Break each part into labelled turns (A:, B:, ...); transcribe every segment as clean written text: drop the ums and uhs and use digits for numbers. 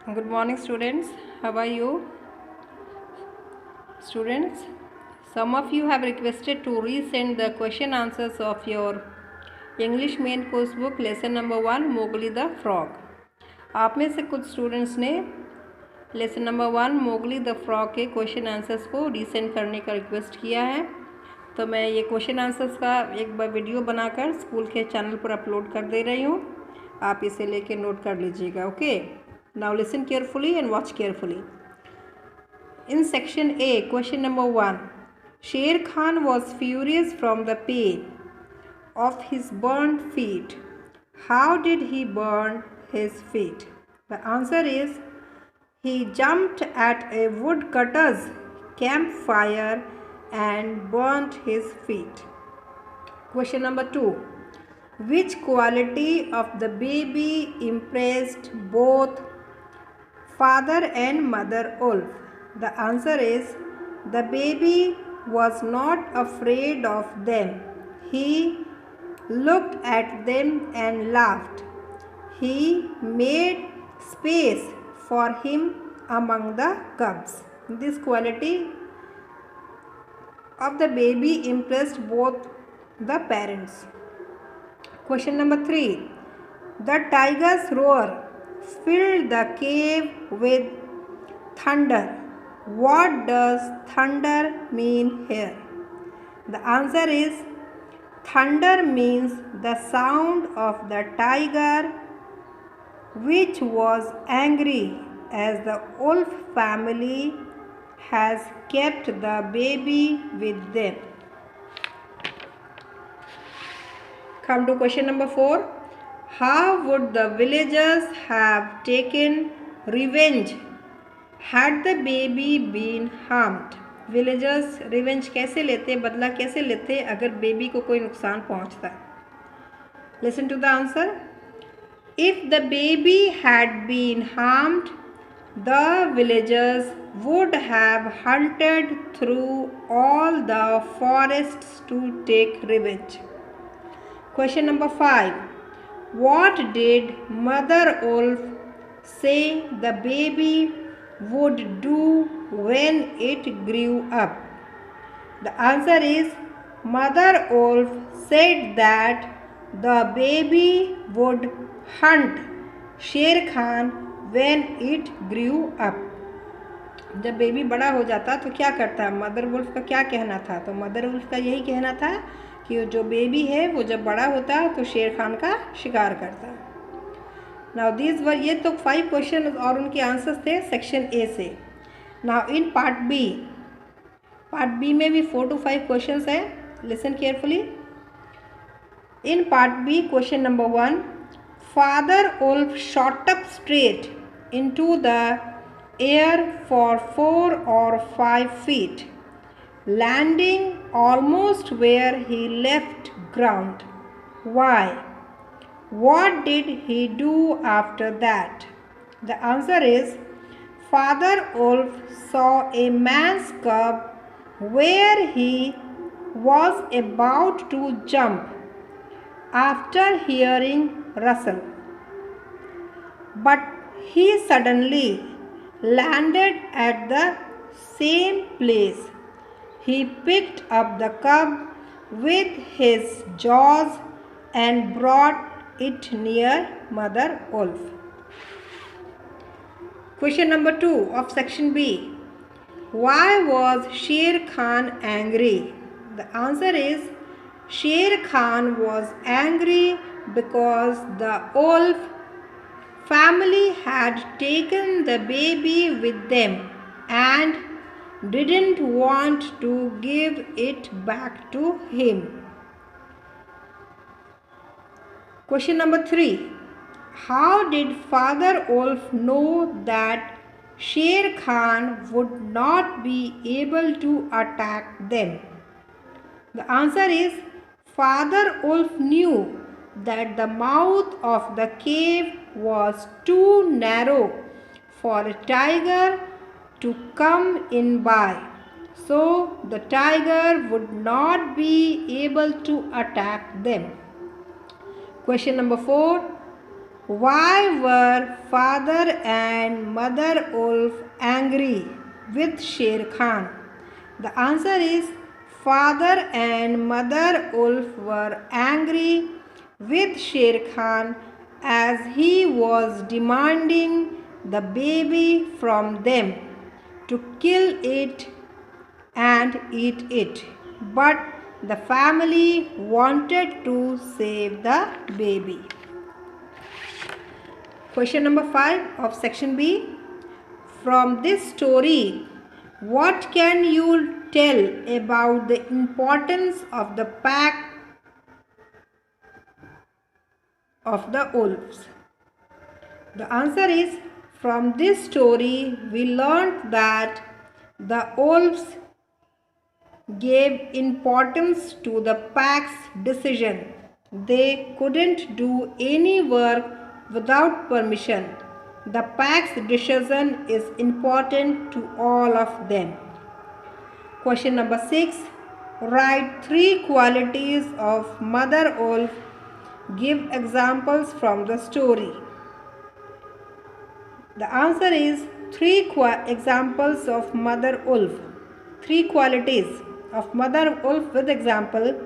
A: Good morning, students. How are you? Students, some of you have requested to resend the question answers of your English main course book lesson number 1 Mowgli the Frog. आप में से कुछ students ने lesson number 1 Mowgli the frog के question answers को resend करने का request किया है, तो मैं ये क्वेश्चन आंसर्स का एक बार वीडियो बनाकर स्कूल के चैनल पर अपलोड कर दे रही हूँ। आप इसे लेके नोट कर लीजिएगा। Okay, now listen carefully and watch carefully. In section A, question number 1, Sher Khan was furious from the pain of his burned feet. How did he burn his feet? The answer is he jumped at a woodcutter's campfire and burnt his feet. Question number 2, which quality of the baby impressed both father and mother wolf? The answer is the baby was not afraid of them. He looked at them and laughed. He made space for him among the cubs. This quality of the baby impressed both the parents. Question number 3. The tiger's roar filled the cave with thunder. What does thunder mean here? The answer is thunder means the sound of the tiger which was angry as the wolf family has kept the baby with them. Come to question number 4. How would the villagers have taken revenge had the baby been harmed? Villagers revenge कैसे लेते, बदला कैसे लेते अगर baby को कोई नुकसान पहुंचता? Listen to the answer. If the baby had been harmed, the villagers would have hunted through all the forests to take revenge. Question number 5. What did mother wolf say the baby would do when it grew up? The answer is Mother Wolf said that the baby would hunt Sher Khan when it grew up. जब baby बड़ा हो जाता तो क्या करता? Mother wolf का क्या कहना था? तो मदर वुल्फ का यही कहना था कि जो बेबी है वो जब बड़ा होता तो शेर खान का शिकार करता। नाउ दीज वर, ये तो 5 क्वेश्चन और उनके आंसर्स थे सेक्शन ए से। नाउ इन पार्ट बी में भी 4 to 5 क्वेश्चंस हैं। Listen carefully. In part B question number 1, father wolf shot up straight into the air for 4 or 5 feet, landing almost where he left ground. Why? What did he do after that? The answer is Father Wolf saw a man's cub where he was about to jump after hearing rustle, but he suddenly landed at the same place. He picked up the cub with his jaws and brought it near Mother Wolf. Question number 2 of section B. Why was Sher Khan angry? The answer is Sher Khan was angry because the wolf family had taken the baby with them and didn't want to give it back to him. Question number 3. How did Father Wolf know that Sher Khan would not be able to attack them? The answer is Father Wolf knew that the mouth of the cave was too narrow for a tiger to come in by, so the tiger would not be able to attack them. Question number 4. Why were father and mother wolf angry with Sher Khan? The answer is father and mother wolf were angry with Sher Khan as he was demanding the baby from them to kill it and eat it. But the family wanted to save the baby. Question number 5 of section B. From this story, what can you tell about the importance of the pack of the wolves? The answer is, from this story we learned that the wolves gave importance to the pack's decision. They couldn't do any work without permission. The pack's decision is important to all of them. Question number 6. Write 3 qualities of Mother Wolf. Give examples from the story. The answer is 3 examples of Mother Wolf. 3 qualities of Mother Wolf with example.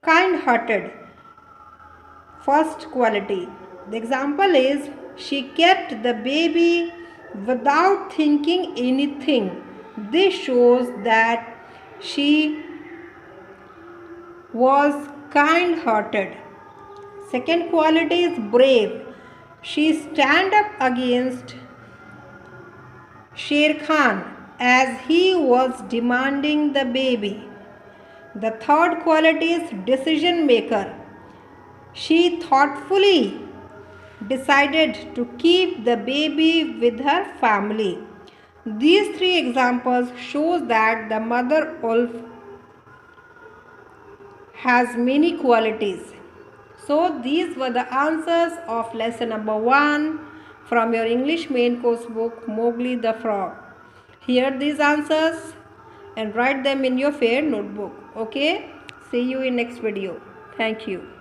A: Kind-hearted. First quality. The example is she kept the baby without thinking anything. This shows that she was kind-hearted. Second quality is brave. She stand up against Sher Khan as he was demanding the baby. The third quality is decision maker. She thoughtfully decided to keep the baby with her family. These 3 examples shows that the mother wolf has many qualities. So these were the answers of lesson number 1 from your English main course book Mowgli the Frog. Hear these answers and write them in your fair notebook. Okay? See you in next video. Thank you.